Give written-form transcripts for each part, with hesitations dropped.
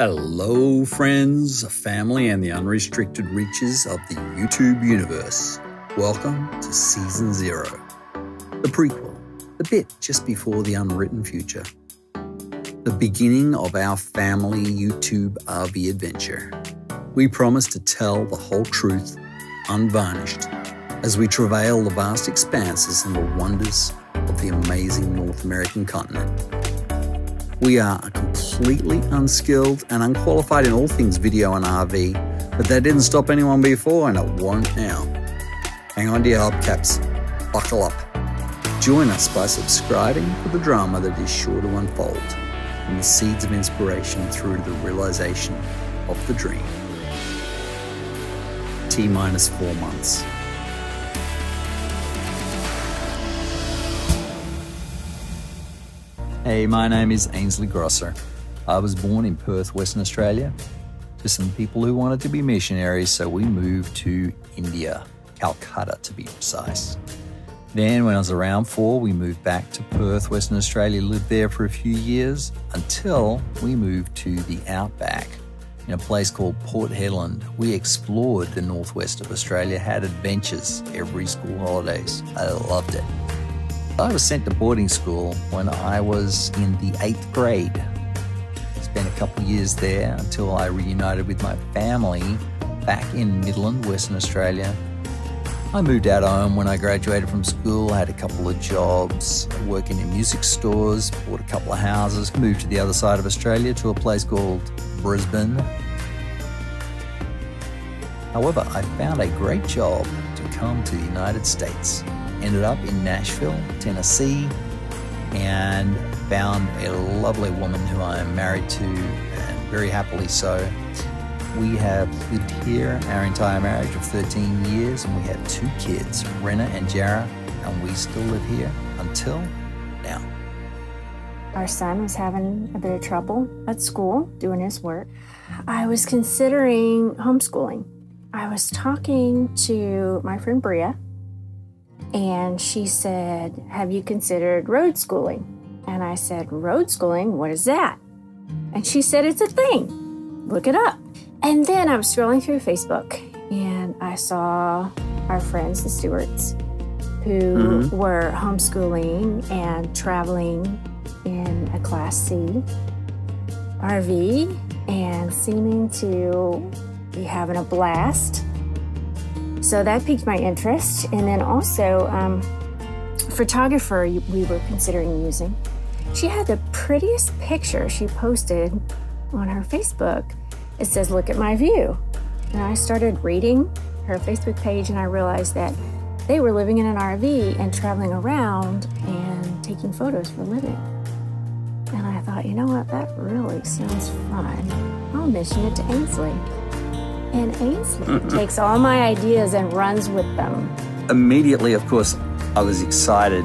Hello, friends, family, and the unrestricted reaches of the YouTube universe. Welcome to Season 0, the prequel, the bit just before the unwritten future. The beginning of our family YouTube RV adventure. We promise to tell the whole truth, unvarnished, as we travail the vast expanses and the wonders of the amazing North American continent. We are completely unskilled and unqualified in all things video and RV, but that didn't stop anyone before and it won't now. Hang on to your hubcaps, buckle up. Join us by subscribing for the drama that is sure to unfold, from the seeds of inspiration through to the realization of the dream. T-minus 4 months. Hey, my name is Ainsley Grosser. I was born in Perth, Western Australia, to some people who wanted to be missionaries, so we moved to India, Calcutta to be precise. Then when I was around 4, we moved back to Perth, Western Australia, lived there for a few years until we moved to the outback in a place called Port Hedland. We explored the northwest of Australia, had adventures every school holidays. I loved it. I was sent to boarding school when I was in the 8th grade. Spent a couple of years there until I reunited with my family back in Midland, Western Australia. I moved out of home when I graduated from school, had a couple of jobs, working in music stores, bought a couple of houses, moved to the other side of Australia to a place called Brisbane. However, I found a great job to come to the United States. Ended up in Nashville, Tennessee, and found a lovely woman who I am married to, and very happily so. We have lived here our entire marriage of 13 years, and we have 2 kids, Renna and Jara, and we still live here until now. Our son was having a bit of trouble at school doing his work. I was considering homeschooling. I was talking to my friend Bria, and she said, "Have you considered road schooling?" And I said, "Road schooling? What is that?" And she said, "It's a thing. Look it up." And then I was scrolling through Facebook, and I saw our friends, the Stewarts, who were homeschooling and traveling in a Class C RV and seeming to be having a blast. So that piqued my interest. And then also, photographer we were considering using. She had the prettiest picture she posted on her Facebook. It says, "Look at my view." And I started reading her Facebook page, and I realized that they were living in an RV and traveling around and taking photos for a living. And I thought, you know what, that really sounds fun. I'll mention it to Ainsley. And Ainsley takes all my ideas and runs with them. Immediately, of course, I was excited,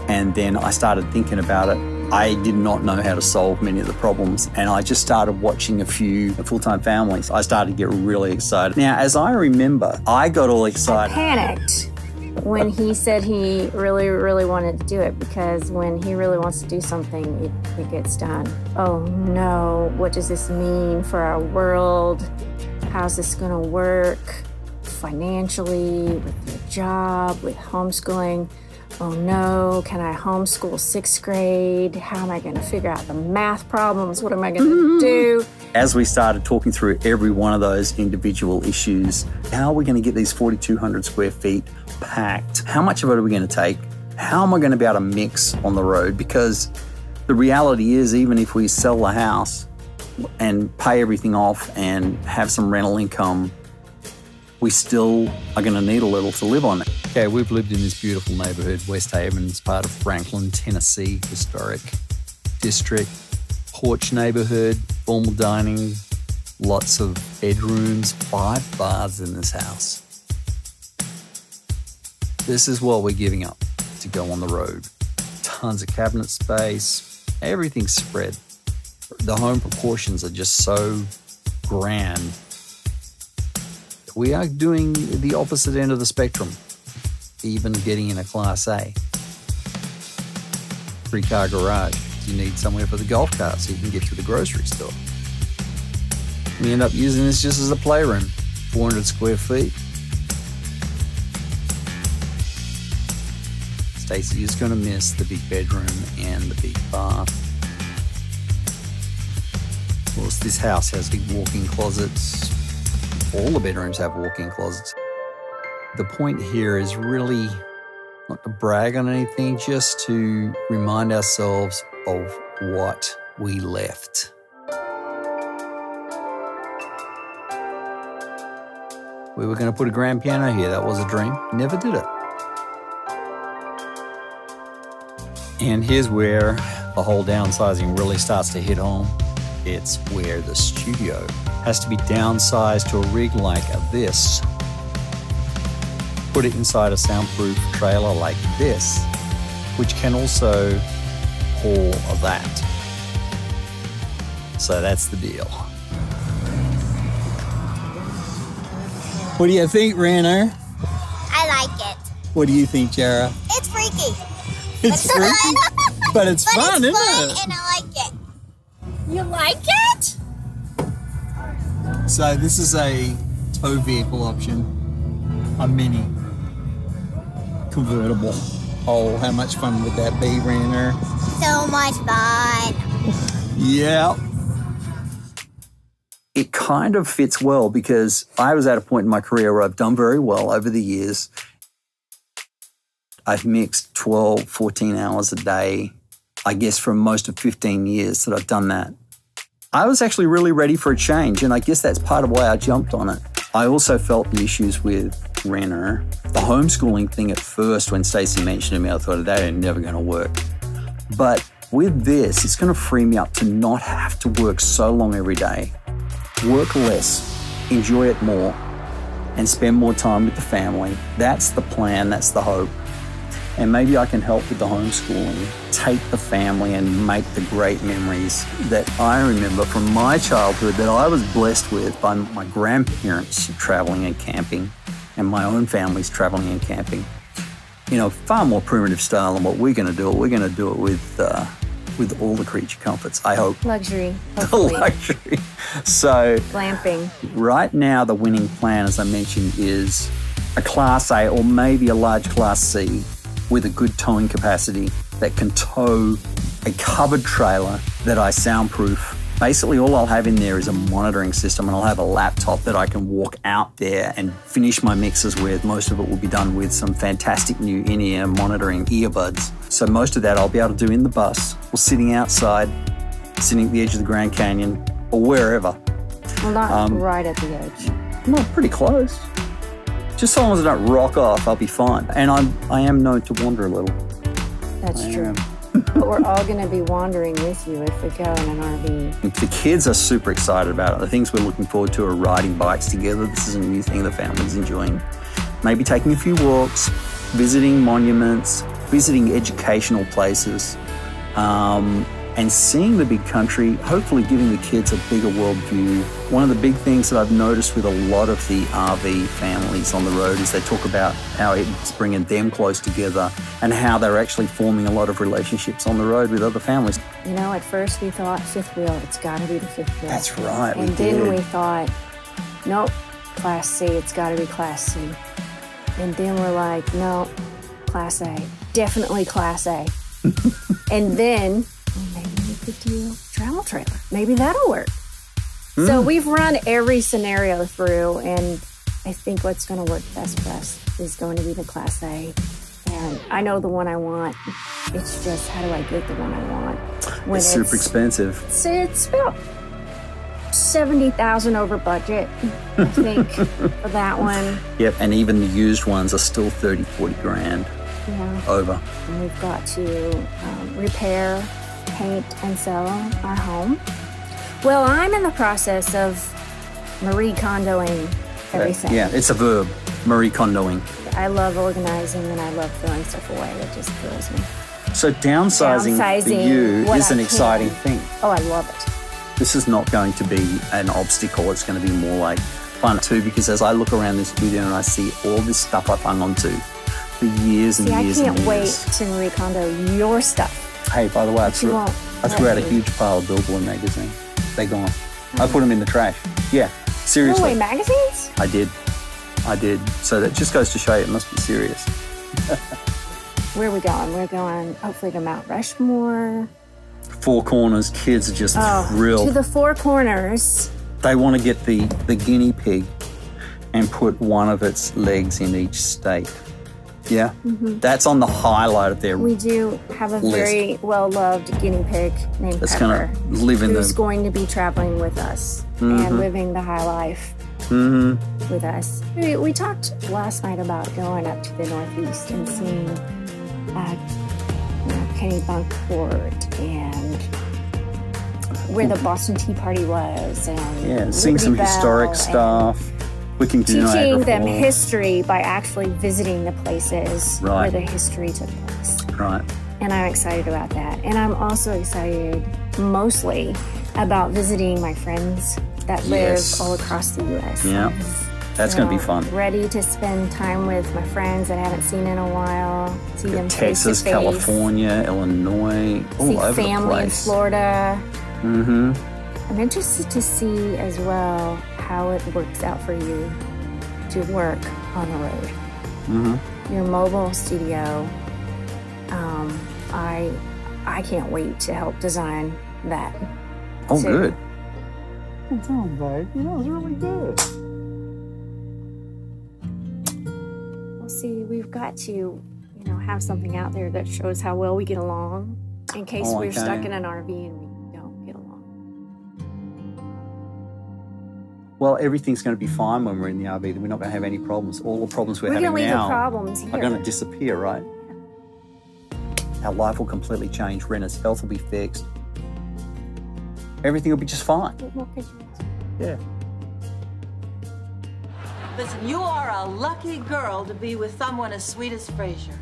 and then I started thinking about it. I did not know how to solve many of the problems, and I just started watching a few full-time families. I started to get really excited. Now, as I remember, I got all excited. I panicked when he said he really, really wanted to do it, because when he really wants to do something, it gets done. Oh no, what does this mean for our world? How's this going to work financially, with your job, with homeschooling? Oh no, can I homeschool 6th grade? How am I going to figure out the math problems? What am I going to do? As we started talking through every one of those individual issues, how are we going to get these 4,200 square feet packed? How much of it are we going to take? How am I going to be able to mix on the road? Because the reality is, even if we sell the house and pay everything off and have some rental income, we still are going to need a little to live on. Okay, we've lived in this beautiful neighborhood, West Haven. It's part of Franklin, Tennessee, historic district, porch neighborhood, formal dining, lots of bedrooms, 5 baths in this house. This is what we're giving up to go on the road. Tons of cabinet space, everything's spread. The home proportions are just so grand. We are doing the opposite end of the spectrum, even getting in a Class A. 3-car garage. You need somewhere for the golf cart so you can get to the grocery store. We end up using this just as a playroom. 400 square feet. Stacey is going to miss the big bedroom and the big bath. Of course, this house has big walk-in closets. All the bedrooms have walk-in closets. The point here is really not to brag on anything, just to remind ourselves of what we left. We were going to put a grand piano here. That was a dream. Never did it. And here's where the whole downsizing really starts to hit home. It's where the studio has to be downsized to a rig like this. Put it inside a soundproof trailer like this, which can also haul that. So that's the deal. What do you think, Rano? I like it. What do you think, Jara? It's freaky. It's freaky, but it's fun, isn't it? And I like it. You like it? So this is a tow vehicle option, a mini convertible. Oh, how much fun would that be, Rano? So much fun. Yeah. It kind of fits well because I was at a point in my career where I've done very well over the years. I've mixed 12, 14 hours a day, I guess for most of 15 years that I've done that. I was actually really ready for a change, and I guess that's part of why I jumped on it. I also felt the issues with Renner. The homeschooling thing at first, when Stacey mentioned to me, I thought that ain't never going to work. But with this, it's going to free me up to not have to work so long every day. Work less, enjoy it more, and spend more time with the family. That's the plan, that's the hope. And maybe I can help with the homeschooling, take the family and make the great memories that I remember from my childhood that I was blessed with by my grandparents traveling and camping and my own family's traveling and camping. You know, far more primitive style than what we're going to do it. We're going to do it with all the creature comforts, I hope. Luxury, hopefully. Luxury. So glamping. Right now, the winning plan, as I mentioned, is a Class A or maybe a large Class C with a good towing capacity that can tow a covered trailer that I soundproof. Basically, all I'll have in there is a monitoring system, and I'll have a laptop that I can walk out there and finish my mixes with. Most of it will be done with some fantastic new in-ear monitoring earbuds. So most of that I'll be able to do in the bus or sitting outside, sitting at the edge of the Grand Canyon or wherever. Well, not right at the edge. No, pretty close. Just so long as I don't rock off, I'll be fine. And I am known to wander a little. That's true. But we're all going to be wandering with you if we go in an RV. The kids are super excited about it. The things we're looking forward to are riding bikes together. This is a new thing the family's enjoying. Maybe taking a few walks, visiting monuments, visiting educational places, and seeing the big country, hopefully giving the kids a bigger world view. One of the big things that I've noticed with a lot of the RV families on the road is they talk about how it's bringing them close together and how they're actually forming a lot of relationships on the road with other families. You know, at first we thought fifth wheel, it's got to be the fifth wheel. That's right, And then we thought, nope, Class C, it's got to be Class C. And then we're like, no, Class A, definitely Class A. And then, maybe we could do a travel trailer. Maybe that'll work. So we've run every scenario through, and I think what's going to work best for us is going to be the Class A. And I know the one I want. It's just, how do I get the one I want? When it's super expensive. It's about $70,000 over budget, I think, for that one. Yep, and even the used ones are still 30, 40 grand over. And we've got to repair, paint, and sell our home. Well, I'm in the process of Marie Kondoing everything. Yeah, it's a verb, Marie Kondoing. I love organizing and I love throwing stuff away. It just kills me. So downsizing for you is an exciting thing. Oh, I love it. This is not going to be an obstacle. It's going to be more like fun too, because as I look around this studio and I see all this stuff I've hung on to for years and years and years. I can't wait to Marie Kondo your stuff. Hey, by the way, I threw out a huge pile of Billboard magazine. They're gone. I put them in the trash. Yeah, seriously. No way, magazines? I did. So that just goes to show you it must be serious. Where are we going? We're going, hopefully, to Mount Rushmore. Four Corners, kids are just thrilled. To the Four Corners. They want to get the guinea pig and put one of its legs in each state. Yeah? That's on the highlight of their We do have a very well-loved guinea pig named That's Pepper. going to live in who's the... going to be traveling with us and living the high life with us. We talked last night about going up to the Northeast and seeing Kennebunkport and where the Boston Tea Party was, and seeing some Liberty historic Bell, stuff. We can do teaching them history by actually visiting the places where Right. the history took place. Right. And I'm excited about that. And I'm also excited mostly about visiting my friends that live Yes. all across the U.S. Yeah. That's going to be fun. Ready to spend time with my friends that I haven't seen in a while. See them Texas, face to face. California, Illinois, all See over the family in place. Florida. Mm-hmm. I'm interested to see as well how it works out for you to work on the road. Mm-hmm. Your mobile studio, I can't wait to help design that. Oh, too. good. What's on, babe? You know, it's really good. Well, see, we've got to, have something out there that shows how well we get along in case Oh, we're okay. stuck in an RV and we don't get along. Well, everything's going to be fine when we're in the RV. We're not going to have any problems. All the problems we're We're having going to leave now the problems here. are going to disappear, right? Our life will completely change. Rena's health will be fixed. Everything will be just fine. What more could you ask? Yeah. Listen, you are a lucky girl to be with someone as sweet as Frazier.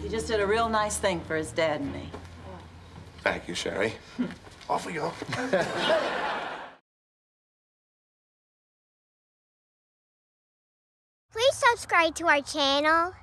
He just did a real nice thing for his dad and me. Thank you, Sherry. Off we go. Please subscribe to our channel.